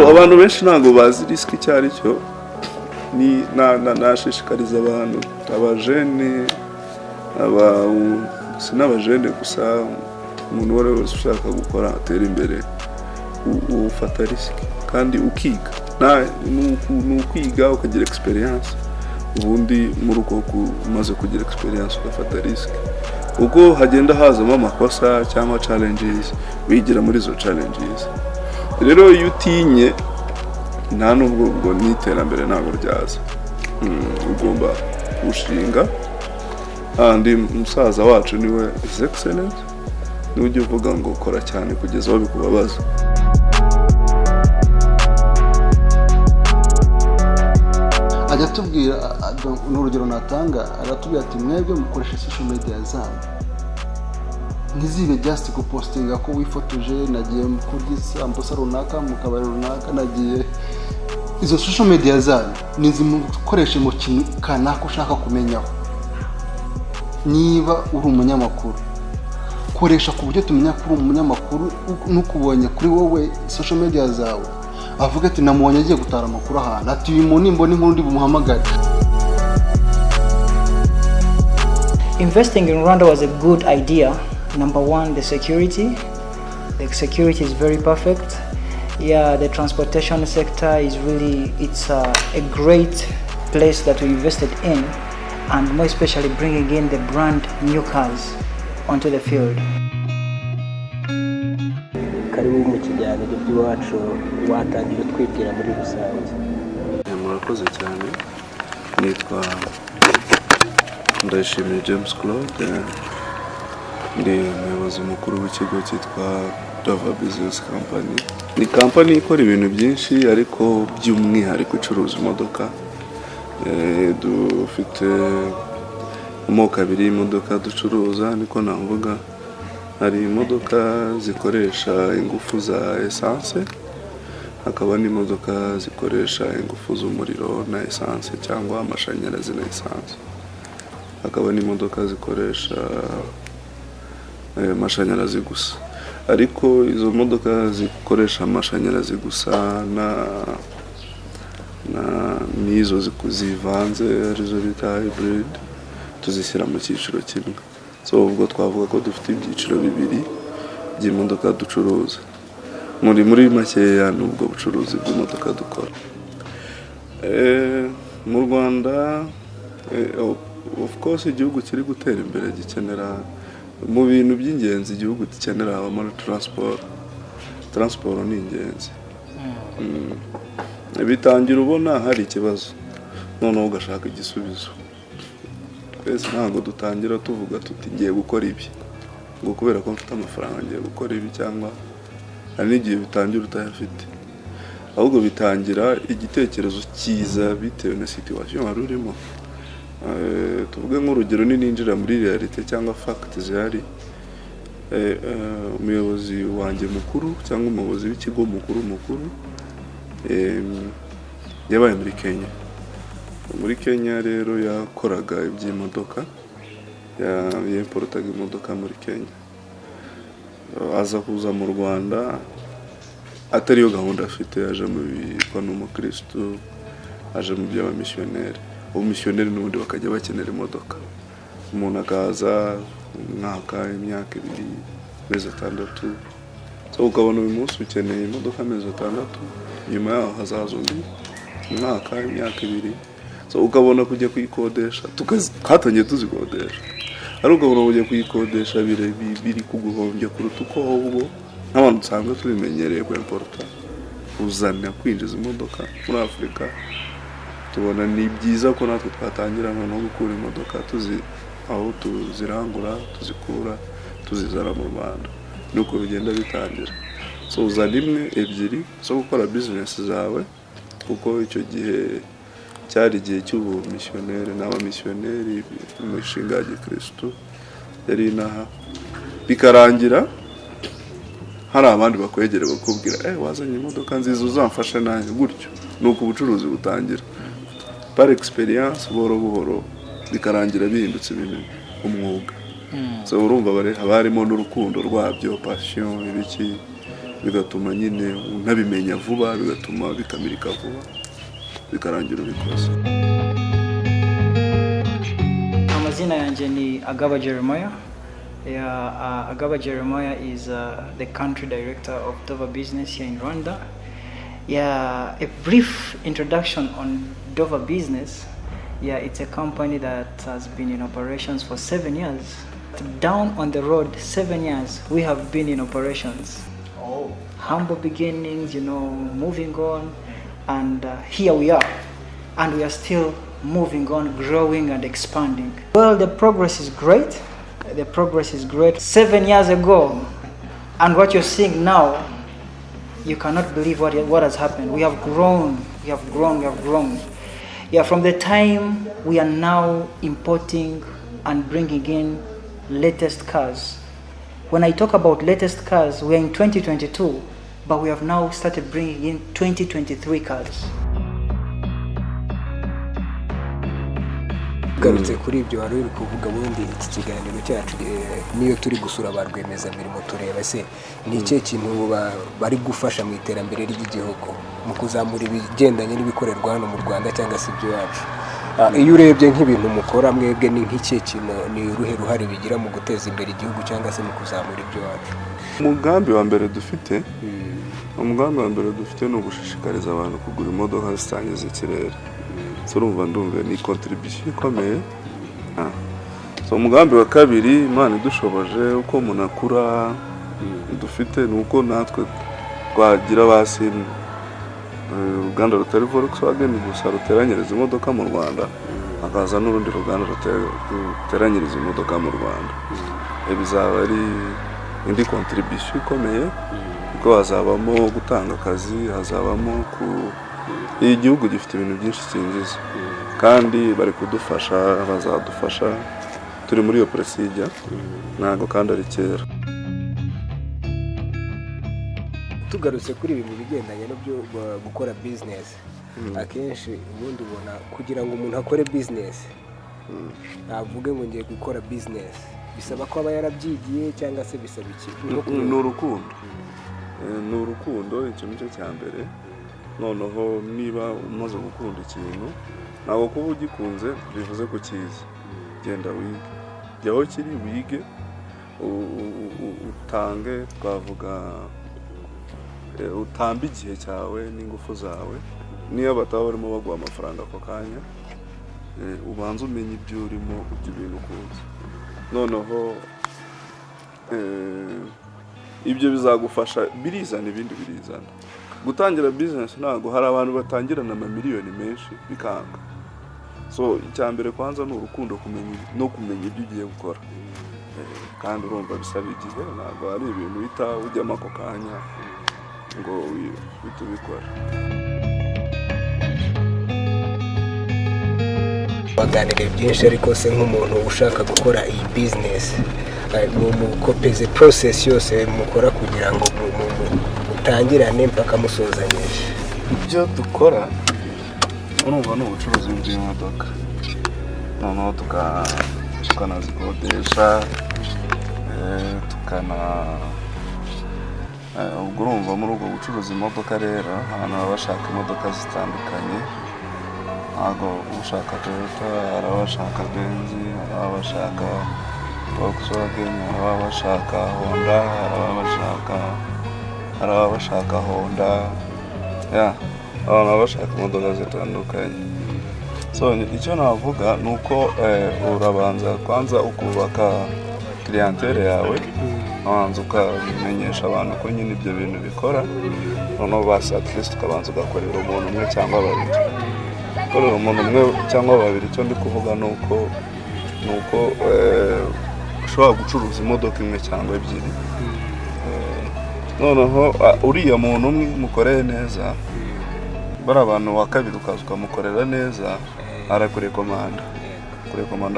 abantu benshi ntabwo bazi risk cyari cyo ni nashishikariza abantu abajene sinabajene gusa umuntu wari wese ushaka gukora atera imbere ufata risk kandi ukiga nukwiga ukagira experience ubundi muri uko umaze kugira experience ugafata risk ubwo hagenda hazamo amakosa cyangwa challenges wigira muri zo challenges rero iyo utinye nta nubwo ngo n'iterambere ntabwo ryaza ugomba gushinga andi musaza wacu niwe is excellent n'ujye uvuga ngo kora cyane kugeza aho bikubabaza ajya tubwira n'urugero natanga aratubwira ati mwebwe mukoresha social media zanyu ntizibe just gupostinga ko wifotoje nagiye kuri sambusa runaka mu kabari runaka nagiye izo social media zanyu nizimukoresha mu kintu kanaka ushaka kumenyaho niba uri umunyamakuru koresha ku buryo tumenya ko uri umunyamakuru n'ukubonye kuri wowe social media zawe avuga ati namubonye agiye gutara amakuru ahantu ati uyu muntu imboni nkuru ndi bumuhamagare. Investing in Rwanda was a good idea. Number one, the security. The security is very perfect. Yeah, the transportation sector is really, it's a great place that we invested in, and more especially bringing in the brand new cars onto the field. Karibu mu kiganiro by'iwacu watangira twibwira muri rusange. Murakoze cyane. Nitwa Ndayishimiye James Claude. Ndi umuyobozi mukuru w'ikigo cyitwa DOVA Business Company. Ni company ikora ibintu byinshi ariko by'umwihariko icuruza imodoka. Dufite amoko abiri y'imodoka ducuruza niko navuga. Hari imodoka zikoresha ingufu za essence, hakaba n'imodoka zikoresha ingufu z'umuriro na essence cyangwa amashanyarazi na essence. Hakaba n'imodoka zikoresha amashanyarazi gusa. Ariko izo modoka zikoresha amashanyarazi gusa nizo zivanze arizo bita hybrid tuzishyira mu cyiciro kimwe. So ubwo twavuga ko dufite ibyiciro bibiri by'imodoka ducuruza. Muri makeya n'ubwo bucuruzi bw'imodoka dukora. Mu Rwanda of course igihugu kiri gutera imbere gikenera mu bintu by'ingenzi igihugu gikenera habamo transport ni ingenzi. Bitangira ubona hari ikibazo noneho ugashaka igisubizo. Twese ntabwo dutangira tuvuga tuti ngiye gukora ibi ngo kubera ko mfite amafaranga ngiye gukora ibi cyangwa hari n'igihe bitangira utayafite, ahubwo bitangira igitekerezo cyiza bitewe na situation wari urimo. Tuvuge nk'urugero ninjira muri reality cyangwa fact zihari. Umuyobozi wanjye mukuru cyangwa umuyobozi w'ikigo mukuru yabaye muri Kenya. Muri Kenya rero yakoraga iby'imodoka, yimportaga imodoka muri Kenya. Aza kuza mu Rwanda atari yo gahunda afite, aje mu bikwa n'umukristo, aje mu by'abamisiyoneri. Ubumisiyoneri n'ubundi bakajya bakenera imodoka. Umuntu akaza imyaka 2 amezi 6. So ukabona uyu munsi ukeneye imodoka amezi 6, nyuma yaho hazaza undi imyaka 2. So ukabona kujya kuyikodesha, twatangiye tuzikodesha. Ari ukabona kujya kuyikodesha biri kuguhombya kuruta uko ahubwo n'abantu usanga tubimenyereye ku importa uzana kwinjiza imodoka muri Afrika. Tubona ni byiza ko natwe twatangira no gukura imodoka aho tuzirangura, tuzikura, tuzizana mu Rwanda. Nuko bigenda bitangira. So uzana 1 2 zo gukora business zawe, kuko icyo gihe cyari igihe cy'ubumisiyoneri n'abamisiyoneri mu ishinga ya Kristo yari inaha. Bikarangira hari abandi bakwegera bakubwira wazanye imodoka nziza uzamfasha nanjye gutyo. Nuko ubucuruzi butangira. Par experience buhoro bikarangira bihindutse ibintu umwuga. So urumva haba harimo n'urukundo rwabyo, passion ibiki. bigatuma nyine unabimenya vuba, bigatuma bikamirika vuba, bikarangira ubikoze. Amazina yanjye ni Agaba Jeremiah. Agaba Jeremiah is the country director of DOVA Business here in Rwanda. A brief introduction on DOVA Business. It's a company that has been in operations for 7 years. Down on the road, 7 years, we have been in operations. Humble beginnings, moving on, and here we are. And we are still moving on, growing and expanding. Well, the progress is great. 7 years ago, and what you're seeing now, you cannot believe what has happened. We have grown. From the time we are now importing and bringing in latest cars. When I talk about latest cars, we're in 2022, but we have now started bringing in 2023 cars. Garutse kuri ibyo wari uri kuvuga bundi iki kiganiro cyacu niyo turi gusura ba rwiyemezamirimo tureba se ni iki kintu bari gufasha mu iterambere ry'igihugu mu kuzamura ibigendanye n'ibikorerwa hano mu Rwanda cyangwa se ibyo wacu. Iyo urebye nk'ibintu mukora mwebwe ni nk'iki kintu ni uruhe ruhare bigira mu guteza imbere igihugu cyangwa se mu kuzamura ibyo wacu. Umugambi wa mbere dufite ni ugushishikariza abantu kugura imodoka zitangiza ikirere. Surumva ndumve ni contribution ikomeye. Umugambi wa kabiri Imana idushoboje uko umuntu akura dufite nuko natwe twagira basimwe uruganda rutari Volkswagen gusa ruteranyiriza imodoka mu Rwanda, akaza n'urundi ruganda ruteranyiriza imodoka mu Rwanda. Bizaba ari indi contribution ikomeye kuko hazabamo gutanga akazi, hazabamo igihugu gifite ibintu byinshi cyinjiza kandi bari kudufasha, bazadufasha. Turi muri iyo presija ntago kandi ari kera. Tugarutse kuri ibi bigendanye no byo gukora business, akenshi ubundi ubona kugira ngo umuntu akore business avuge ngo ngiye gukora business bisaba ko aba yarabyigiye cyangwa se bisaba iki? Ni urukundo icyo nicyo cya mbere. Noneho niba umaze gukunda ikintu ntabwo kuba ugikunze bivuze ko kiza. Genda wige, jyaho kiri wige, utange, twavuga utambe igihe cyawe n'ingufu zawe. Niyo bataba barimo baguha amafaranga ako kanya, ubanza umenye ibyo urimo, ujya ibintu ukunze. Noneho ibyo bizagufasha, birizana ibindi birizana. Gutangira business ntago hari abantu batangirana amamiliyoni menshi bikanga. Icyambere kwanza ni urukundo, kumenya ibyo ugiye gukora. Kandi urumva bisaba igihe, ntago ari ibintu bita ujyamo ako kanya ngo uhite ubikora. Baganire byinshi ariko se nk'umuntu ushaka gukora iyi business mu kopeze process yose mukora kugira ngo utangirane mpaka musozanyije. Ibyo dukora urumva ni ubucuruzi bw'imodoka. Noneho tukanazikodesha, ubwo urumva muri ubwo bucuruzi imodoka rero abantu baba bashaka imodoka zitandukanye. Ntabwo ushaka Toyota, hari abashaka Benz, hari abashaka Volkswagen, hari abashaka Honda, hari abashaka Honda. Abantu bashaka imodoka zitandukanye. Icyo navuga ni uko urabanza kwanza ukubaka clientele yawe, abanza ukamenyesha abantu ko nyine ibyo bintu bikora. Noneho basi at least ukabanza ugakorera umuntu umwe cyangwa babiri. Gukorera umuntu umwe cyangwa babiri, icyo ndi kuvuga ni uko ushobora gucuruza imodoka imwe cyangwa ebyiri. Noneho uriya muntu umwe mukoreye neza, bari abantu wa kabiri ukaza ukamukorera neza, arakurekomanda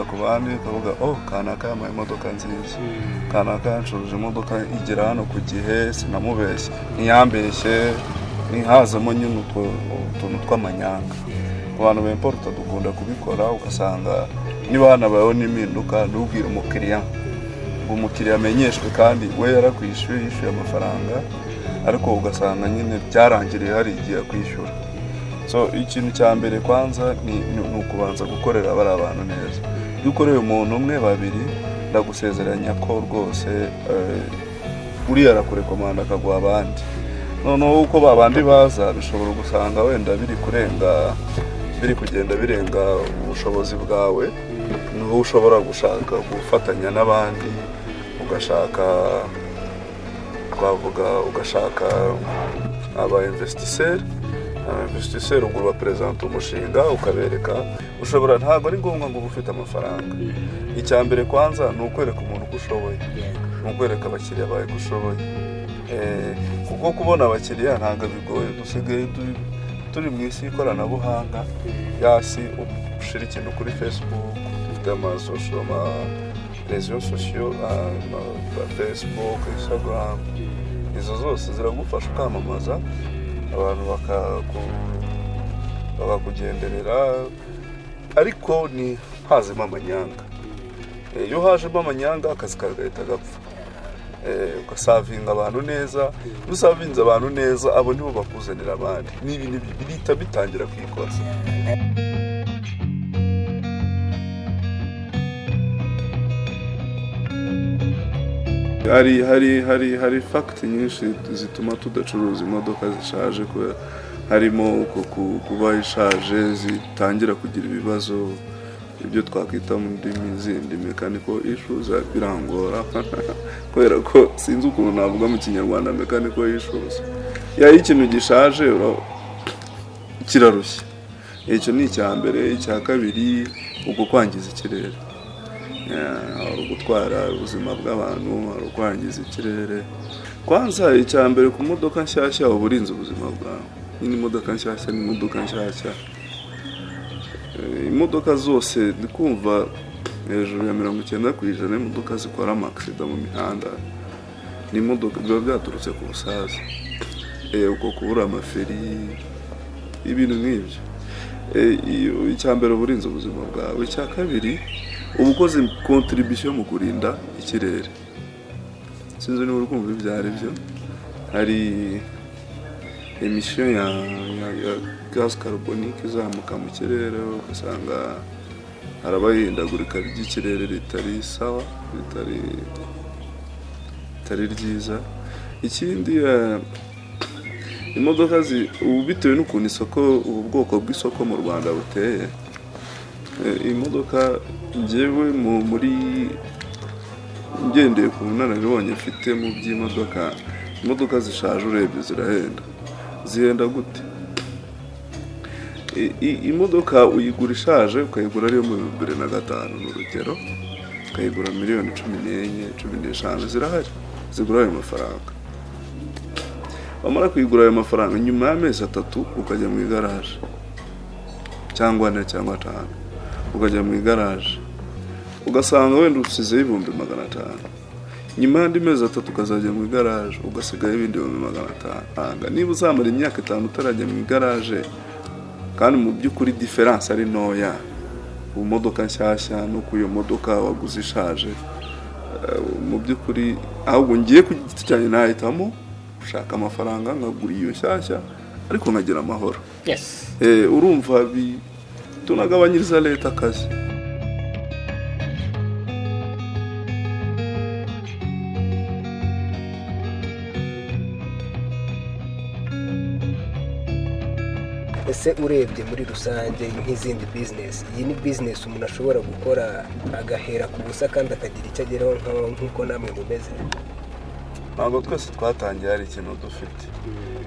ku bandi, ukavuga kanaka yamaye imodoka nziza, kanaka yancuruje imodoka igera hano ku gihe, sinamubeshye, ntiyambeshye, ntihazemo nyine utuntu tw'amanyanga. Abantu b'importa dukunda kubikora, ugasanga niba hanabayeho n'impinduka ntubwire umukiriya ngo umukiriya amenyeshwe kandi we yarakwishyuye, yishyuye amafaranga, ariko ugasanga nyine byarangiriye hari igihe kwishyura. So ikintu cya mbere kwanza ni ukubanza gukorera bari abantu neza. Iyo ukoreye umuntu umwe babiri ndagusezeranya ko rwose uriya arakurekomanda akaguha abandi. Noneho uko babandi baza bishobora gusanga wenda biri kugenda birenga ubushobozi bwawe, niho ushobora gushaka gufatanya n'abandi, ugashaka aba investisseurs ugura present umushinga ukabereka, ushobora ntabwo ari ngombwa ngo ufite amafaranga. Icya mbere kwanza ni ukwereka umuntu ko ushoboye, ni ukwereka abakiriya bawe ko ushoboye, kuko kubona abakiriya ntabwo bigoye. Dusigaye turi mu isi y'ikoranabuhanga, yasi ushira ikintu kuri Facebook, dufite réseaux sociaux, Facebook, Instagram, izo zose ziragufasha ukamamaza, abantu bakakugenderera, ariko ni hazemo amanyanga. Iyo hajemo amanyanga akazi kagahita gapfa. Ugasavinga abantu neza, usavinze abantu neza, abo nibo bakuzanira abandi, n'ibintu bihita bitangira kwikoza. Hari fact nyinshi zituma tudacuruza imodoka zishaje, harimo kuba ishaje zitangira kugira ibibazo, ibyo twakwita mu ndimi zindi mechanical issues, birangora kubera ko sinzi ukuntu navuga mu Kinyarwanda mechanical issues. Ikintu gishaje kirarushya. Icyo ni icya mbere. Icya kabiri uko kwangiza ikirere, gutwara ubuzima bw'abantu, kwangiza ikirere. Kwanza icya mbere ku modoka nshyashya uburinzi ubuzima bwawe. Ni imodoka nshyashya, ni imodoka nshyashya. Imodoka zose ndikumva hejuru ya 90% imodoka zikora amaksida mu mihanda, ni imodoka biba byaturutse ku busaza, uko kubura amaferi, ibintu nk'ibyo. Icya mbere uburinzi ubuzima bwawe. Icya kabiri ubukoze contribution mu kurinda ikirere. Sinzi niba urumva ibyo ari byo. Hari emission ya gaz carbonique izamuka mu kirere, ugasanga harabayindagurika ry'ikirere ritari sawa, ritari ryiza. Ikindi imodoka bitewe n'ukuntu ubu bwoko bw'isoko mu Rwanda buteye, imodoka njyewe muri ngendeye ku bunararibonye mfite mu by'imodoka, imodoka zishaje urebye zirahenda. Zihenda gute? Imodoka uyigura ishaje ukayigura ariyo mu 2005 n'urugero, ukayigura miliyoni 14-15 zirahari, zigura ayo mafaranga. Wamara kuyigura ayo mafaranga, nyuma y'amezi 3 ukajya mu igaraje, cyangwa 4 cyangwa 5, ukajya mu igaraje ugasanga wenda usizeho 500. Nyuma y'andi mezi 3 ukazajya mu igaraje ugasigaye ibindi 500. Niba uzamara imyaka 5 utarajya mu igaraje, kandi mu by'ukuri difference ari ntoya, mu modoka nshyashya no ku iyo modoka waguze ishaje, mu by'ukuri ahubwo ngiye ku giti cyane nahitamo ushaka amafaranga nkagura iyo nshyashya, ariko nkagira amahoro. Yes. Urumva tunagabanyiriza leta akazi. Ese urebye muri rusange nk'izindi business, iyi ni business umuntu ashobora gukora agahera ku busa kandi akagira icyo ageraho nk'uko namwe mumeze? Ntabwo twese twatangiye hari ikintu dufite.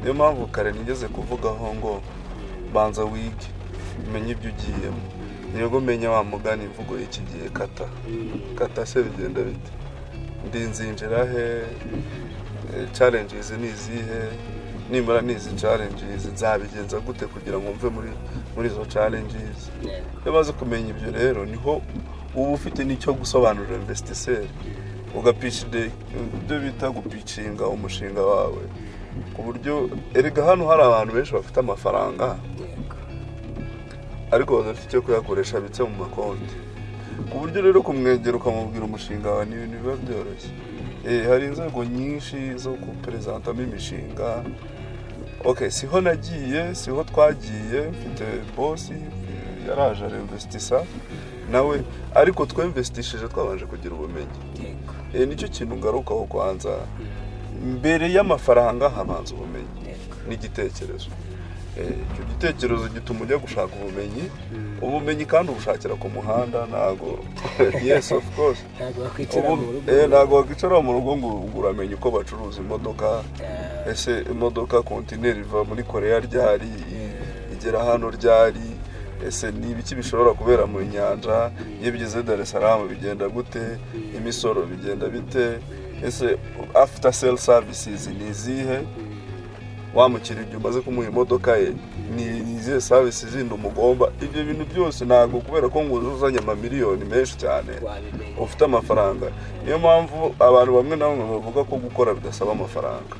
Niyo mpamvu kare nigeze kuvugaho ngo banza wige, umenye ibyo ugiyemo. Niyo menya wa mugani imvugo y'iki gihe kata se bigenda bite, ndinzinjira he, challenges ni izihe, nimara nizi challenges nzabigenza gute kugira ngo mve muri zo challenges. Yabaze kumenya ibyo rero niho ubu ufite n'icyo gusobanurira investisseur, ugapishide ibyo bita gupicinga umushinga wawe, ku buryo erega hano hari abantu benshi bafite amafaranga ariko badafite icyo kuyakoresha bitse mu makonti, ku buryo rero kumwegera ukamubwira umushinga wawe ni ibintu biba byoroshye. hari inzego nyinshi zo kupresentamo imishinga. Okay, siho nagiye, siho twagiye, mfite boss yaraje areinvestisa nawe, ariko twinvestishije twabanje kugira ubumenyi. Nicyo kintu ngarukaho kwanza, mbere y'amafaranga habanza ubumenyi n'igitekerezo. Icyo gitekerezo gituma ujya gushaka ubumenyi kandi ubushakira ku muhanda, ntago yes of course ntago wakwicara mu rugo ngo uramenye uko bacuruza imodoka. Ese imodoka kontineri iva muri Korea ryari igera hano ryari, ese ni ibiki bishobora kubera mu nyanja, iyo bigeze Dar es Salaam bigenda gute, imisoro bigenda bite, ese after sale services ni zihe, wamukira ibyo umaze kumuha imodoka ye ni izihe services zindi umugomba. Ibyo bintu byose ntago kubera ko ngo uzuzanye amamiliyoni menshi cyane ufite amafaranga. Niyo mpamvu abantu bamwe na bamwe bavuga ko gukora bidasaba amafaranga.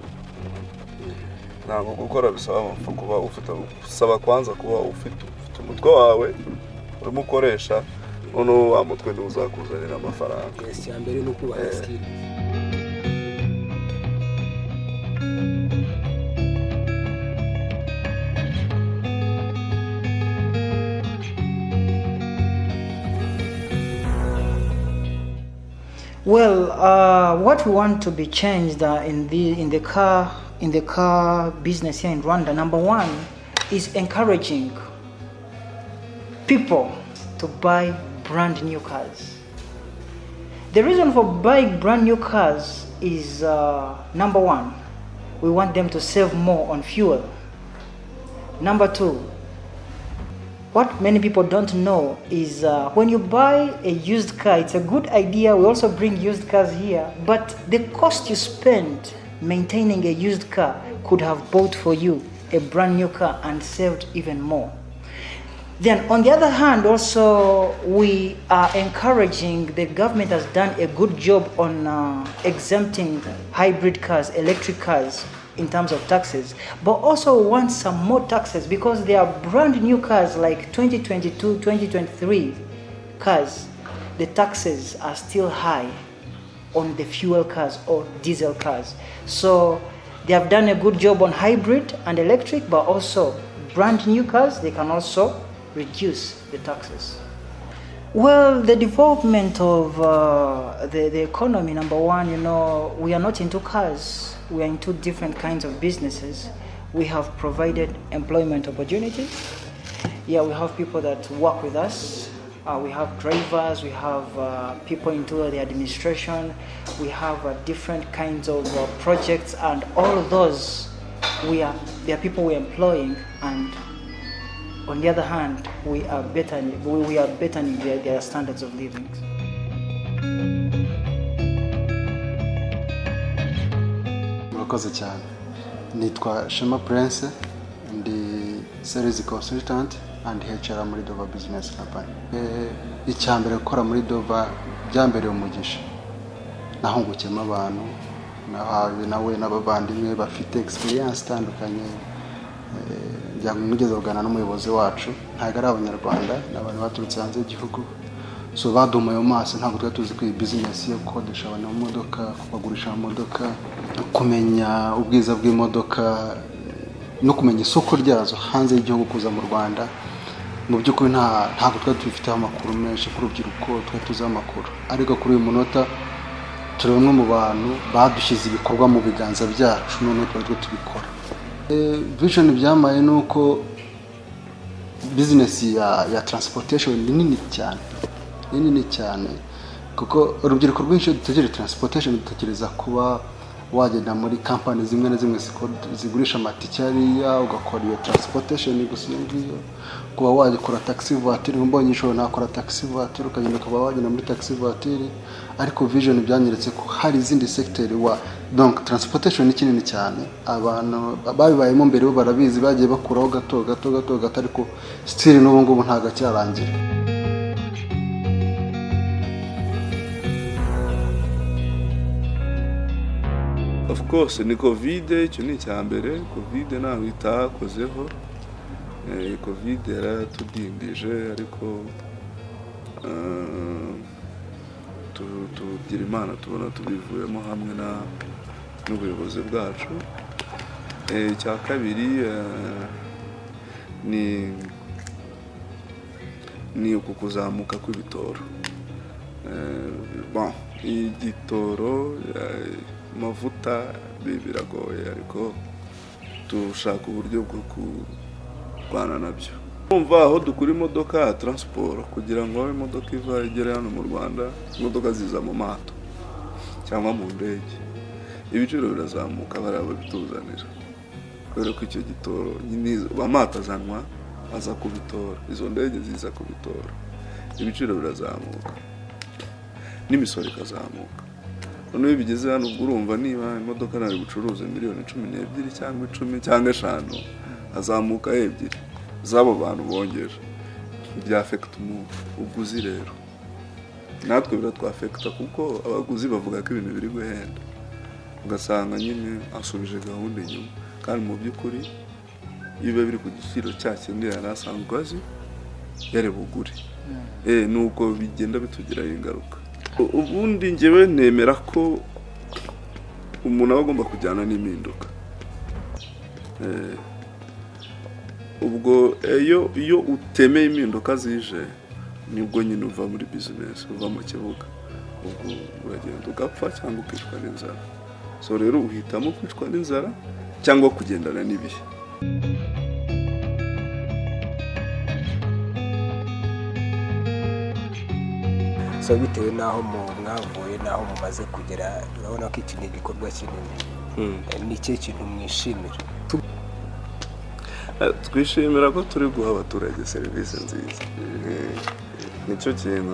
Ntabwo gukora bisaba amafaranga, kuba ufite usaba kwanza kuba ufite umutwe wawe urimo ukoresha, noneho wa mutwe ni uzakuzanira amafaranga. Mbere no kubaha skill. Well, what we want to be changed in the car business here in Rwanda, number one, is encouraging people to buy brand new cars. The reason for buying brand new cars is number one, we want them to save more on fuel. Number two, what many people don't know is when you buy a used car, it's a good idea. We also bring used cars here, but the cost you spend maintaining a used car could have bought for you a brand new car and saved even more. Then on the other hand, also we are encouraging, the government has done a good job on exempting hybrid cars, electric cars, in terms of taxes, but also want some more taxes because they are brand new cars like 2022, 2023 cars. The taxes are still high on the fuel cars or diesel cars. So they have done a good job on hybrid and electric, but also brand new cars, they can also reduce the taxes. Well, the development of the economy, number one, we are not into cars. We are into different kinds of businesses. We have provided employment opportunities. Yeah, we have people that work with us. We have drivers, we have people into the administration. We have different kinds of projects, and all of those, there are people we're employing, and on the other hand, we are bettering their standards of living. Murakoze cyane. Nitwa Shema Prince, ndi sales consultant and HR muri DOVA business company. Icyambere gukora muri DOVA byambere umugisha. Nahungukiyemo abantu, nawe n'abavandimwe bafite experience itandukanye. Nigeze kugana n'umuyobozi wacu, ntago ari abanyarwanda n'abantu baturutse hanze y'igihugu. So badumaye mu maso, ntabwo twari tuzi ko iyi business yo gukodesha abantu mu modoka, kubagurisha mu modoka, kumenya ubwiza bw'imodoka no kumenya isoko ryazo hanze y'igihugu kuza mu Rwanda. Mu by'ukuri ntabwo twari tubifite amakuru menshi kuri urubyiruko, twari tuzi amakuru. Ariko kuri uyu munota turi bamwe mu bantu badushyize ibikorwa mu biganza byacu, none twari tubikora. Vision byamaye nuko business ya transportation ni nini cyane kuko urubyiruko rwinshi dutegereje transportation, dutekereza kuba wagenda muri company zimwe na zimwe zigurisha amatike ariya ugakora iyo transportation gusa ngiyo, kuba wagikora taxi voiture, mbonye ishobora nakora taxi voiture ukagenda kuba wagenda muri taxi voiture. Ariko vision byanyeretse ko hari izindi sector donc transportation ni kinini cyane. Abantu babibayemo mbere bo barabizi, bagiye bakuraho gato ariko still n'ubu ngubu ntago cyarangira. Of course ni covid, icyo ni cyambere. Covid ntaho itakozeho. Covid yaratudindije, ariko tugira imana tubona tubivuyemo hamwe n'ubuyobozi bwacu. Icya kabiri ni ukuzamuka kw'ibitoro. Igitoro, amavuta biragoye, ariko dushaka uburyo bwo kurwana nabyo. Umva aho dukura imodoka transport kugira ngo imodoka iva igere hano mu Rwanda, imodoka ziza mu mato cyangwa mu ndege, ibiciro birazamuka barabituzanira, kubera ko icyo gitoro nyine amato azanwa aza kubitora, izo ndege ziza kubitora, ibiciro birazamuka n'imisoro ikazamuka. None iyo bigeze hano ubwo urumva niba imodoka nari gucuruza miliyoni 12 cyangwa 10 cyangwa 5, azamuka 2 zabo bantu bongeje, bya affect ubuguzi. Rero natwe biratwafekta kuko abaguzi bavuga ko ibintu biri guhenda, ugasanga nyine asubije gahunda inyuma, kandi mu by'ukuri ibe biri ku giciro cya kindi yarasanzwe azi yare buguri. Nuko bigenda bitugiraho ingaruka. Ubundi njyewe nemera ko umuntu aba agomba kujyana n'impinduka. Ubwo iyo utemeye impinduka zije nibwo nyine uva muri business, uva mu kibuga, ubwo uragenda ugapfa cyangwa ukicwa n'inzara. So rero uhitamo kwicwa n'inzara cyangwa kugendana n'ibihe. So bitewe naho mwavuye naho mumaze kugera, urabona ko iki ni igikorwa kinini. Ni cyo kintu mwishimira? Twishimira ko turi guha abaturage serivisi nziza. Nicyo kintu,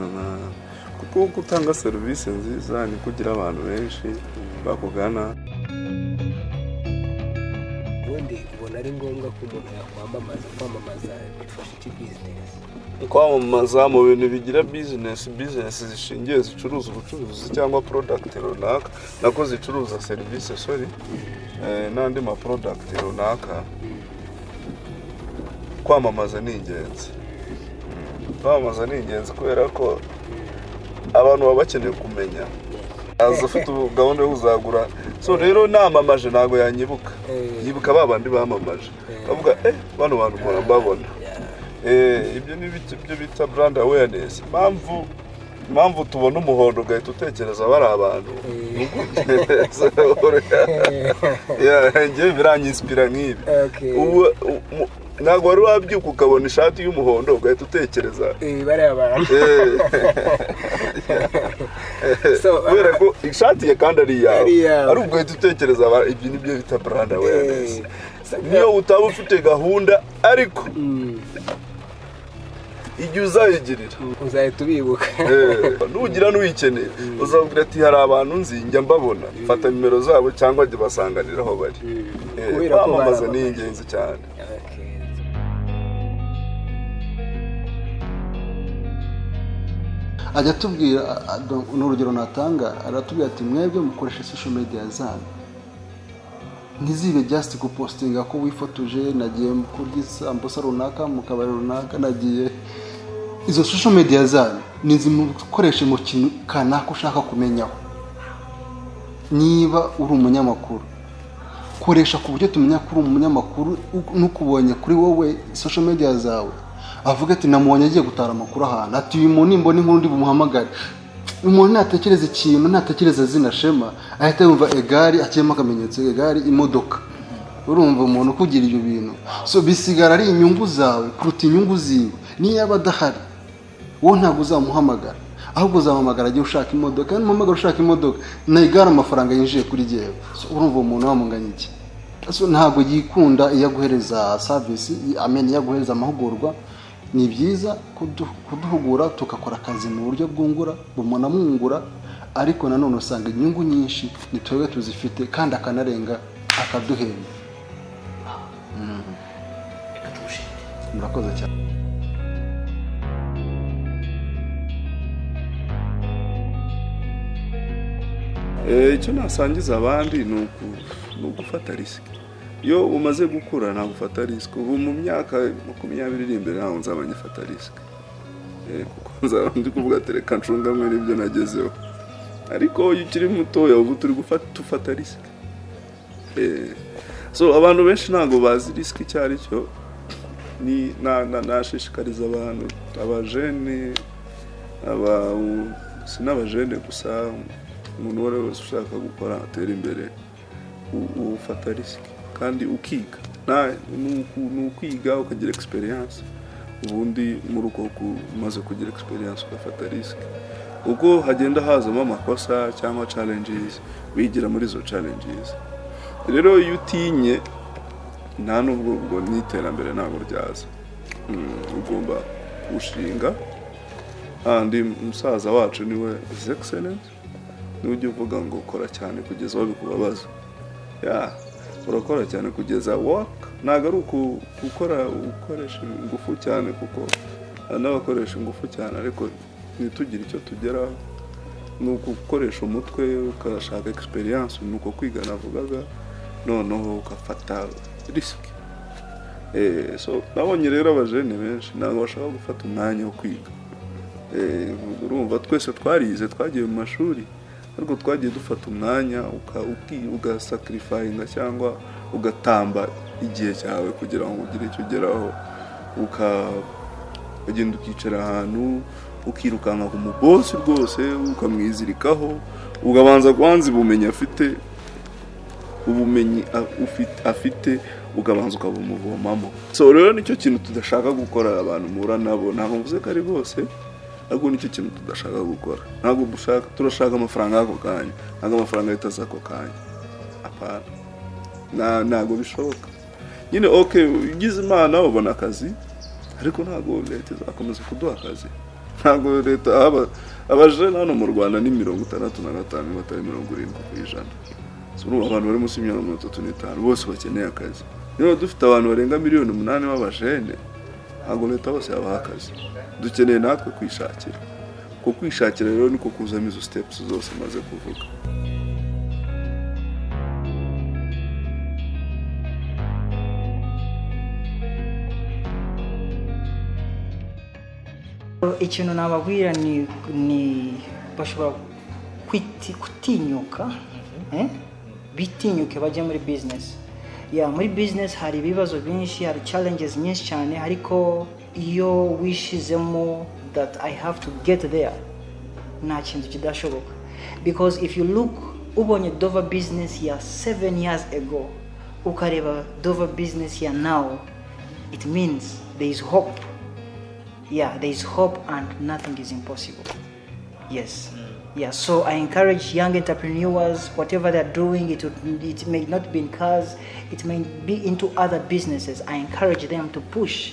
kuko gutanga serivisi nziza ni kugira abantu benshi bakugana. Ubundi ubona ari ngombwa ko umuntu yakwamamaza bifasha iki business? Kwamamaza mu bintu bigira business zishingiye zicuruza ubucuruzi cyangwa product runaka, nako zicuruza serivisi n'andi ma product runaka. Kwamamaza ni ingenzi. Kwamamaza ni ingenzi kubera ko abantu baba bakeneye kumenya. Aza ufite gahunda yo uzagura. So rero namamaje ntago yanyibuka. Yibuka babandi bamamaje. Bavuga bano bantu mpora mbabona. Ibyo ni byo bita brand awareness. Impamvu tubona umuhondo ugahita utekereza bari abantu. Njye biranyispira nk'ibi. Ntabwo wari wabyuka ukabona ishati y'umuhondo ugahita utekereza bari abantu. Kubera ko ishati ye kandi ari yawe, ari ugahita utekereza ibyo nibyo bita brand awareness. Niyo utaba ufite gahunda, ariko igihe uzayigirira uzahita ubibuka. Nugira n'uyikeneye uzabwira ati hari abantu nzi njya mbabona, fata nimero zabo cyangwa jya basanganira aho bari. Kwamamaza ni ingenzi cyane. Ajya tubwira n'urugero natanga, aratubwira ati mwebwe mukoresha social media zanyu, ntizibe just gupostinga ko wifotoje, nagiye kurya isambusa runaka mu kabari runaka, nagiye. Izo social media zanyu nizimukoreshe mu kintu kanaka ushaka kumenyaho. Niba uri umunyamakuru, koresha ku buryo tumenya ko uri umunyamakuru, n'ukubonye kuri wowe social media zawe avuga ati namubonye agiye gutara amakuru ahantu, ati uyu muntu nimbona inkuru ndi bumuhamagare. Umuntu natekereza ikintu, natekereza zina Shema, ahita yumva egari, akiyemo akamenyetso egari imodoka. Urumva umuntu kugira ibyo bintu. So bisigara ari inyungu zawe kuruta inyungu ziwe. Niyo abadahari wowe ntabwo uzamuhamagara, ahubwo uzamuhamagara agiye ushaka imodoka. N'umuhamagara ushaka imodoka na igara amafaranga yinjiye kuri jewe. So urumva umuntu wamunganya iki? So ntabwo yikunda iyo aguhereza service, iyo aguhereza amahugurwa. Ni byiza kuduhugura tukakora akazi mu buryo bwungura, bumunamwungura, ariko nanone usanga inyungu nyinshi ni twebwe tuzifite, kandi akanarenga akaduhemba. Murakoze cyane. Icyo nasangiza abandi ni ugufata risiki. Iyo umaze gukura ntabwo ufata risiki. Ubu mu myaka 20 iri imbere ntabwo nzaba ngifata risiki. Kuko nzaba ndi kuvuga ati reka ncungamwe n'ibyo nagezeho. ariko iyo ukiri mutoya ubu turi ufata risk. So abantu benshi ntabwo bazi risk icyo ari cyo. Ni nashishikariza abantu abajene sinabajene gusa umuntu wese ushaka gukora atera imbere ufata risk kandi ukiga ukwiga ukagira experience ubundi muri uko kumaze kugira experience ugafata risk ubwo hagenda hazamo amakosa cyangwa challenges wigira muri zo challenges. Rero iyo utinye nta nubwo ubwo n'iterambere ntabwo ryaza. Ugomba gushinga andi umusaza wacu niwe is excellent n'ujye uvuga ngo ukora cyane kugeza aho bikubabaza. Urakora cyane kugeza work ntabwo ari ukoresha ingufu cyane kuko n'abakoresha ingufu cyane ariko ntitugire icyo tugeraho ni ugukoresha umutwe ukashaka experience ni uko kwiga navugaga noneho ukafata risk. So nabonye rero abajene benshi ntabwo bashaka gufata umwanya wo kwiga. Urumva twese twarize twagiye mu mashuri ariko twagiye dufata umwanya ugasacrifice cyangwa ugatamba igihe cyawe kugira ngo ugire icyo ugeraho ukagenda ukicara ahantu ukirukanka ku mubosi rwose ukamwizirikaho ugabanza kwanza ubumenyi afite ugabanza ukabumuvomamo. So rero nicyo kintu tudashaka gukora abantu mura nabo ntabwo mvuze ko ari bose ariko nicyo kintu tudashaka gukora. Ntabwo turashaka amafaranga ako kanya ntabwo amafaranga yitaza ako kanya apana ntabwo bishoboka nyine. Ugize imana ubona akazi ariko ntabwo leta izakomeza kuduha akazi. Ntabwo leta abajene hano mu Rwanda ni 65 batari 70%. So abantu bari munsi y'imyaka 35 bose bakeneye akazi. Niba dufite abantu barenga 8 miliyoni b'abajene ntabwo leta bose yabaha akazi. Dukeneye natwe kwishakira. Ko kwishakira rero niko kuzamo izo steps zose maze kuvuga. Ikintu nababwira ni bashobora kutinyuka bitinyuke bajya muri business. Muri business hari ibibazo byinshi, hari challenges nyinshi cyane ariko iyo wishizemo that I have to get there nta kintu kidashoboka. Because if you look ubonye DOVA business ya 7 years ago ukareba DOVA business ya now, it means there is hope. There is hope and nothing is impossible. Yes. So I encourage young entrepreneurs, whatever they're doing, it may not be in cars, it may be into other businesses. I encourage them to push.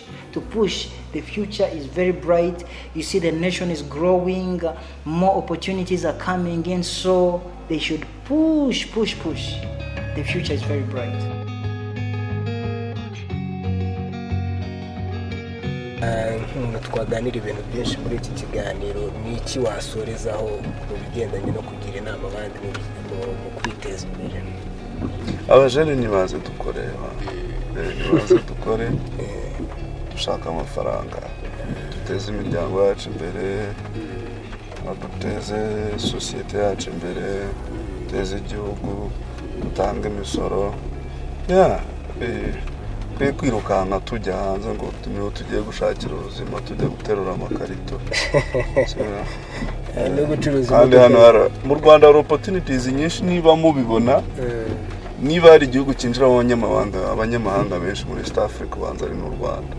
The future is very bright. You see the nation is growing, more opportunities are coming in, so they should push. The future is very bright. Twaganira ibintu byinshi muri iki kiganiro n'iki wasorezaho mu bigendanye no kugira inama abandi mu kwiteza imbere. Abajene nibaze dukore dushaka amafaranga duteze imiryango yacu imbere duteze sosiyete yacu imbere duteze igihugu dutanga imisoro kwirukanka tujya hanze ngo niho tugiye gushakira ubuzima tujya guterura amakarito kandi hano mu Rwanda hari opportunities nyinshi niba mubibona. Niba hari igihugu cyinjira abanyamahanga benshi muri East Africa banza ari mu Rwanda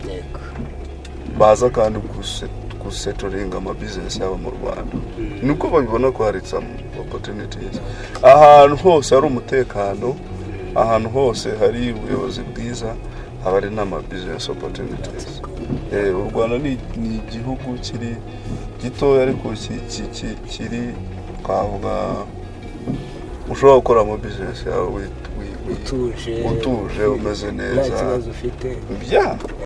baza kandi gusettlinga ama business yabo mu Rwanda nuko babibona ko hari some opportunities. Ahantu hose hari umutekano, ahantu hose hari ubuyobozi bwiza, haba hari n'ama business opportunities. U Rwanda ni igihugu kiri gitoya ariko kiri twavuga ushobora gukora ama business yawe utuje umeze neza nta kibazo ufite.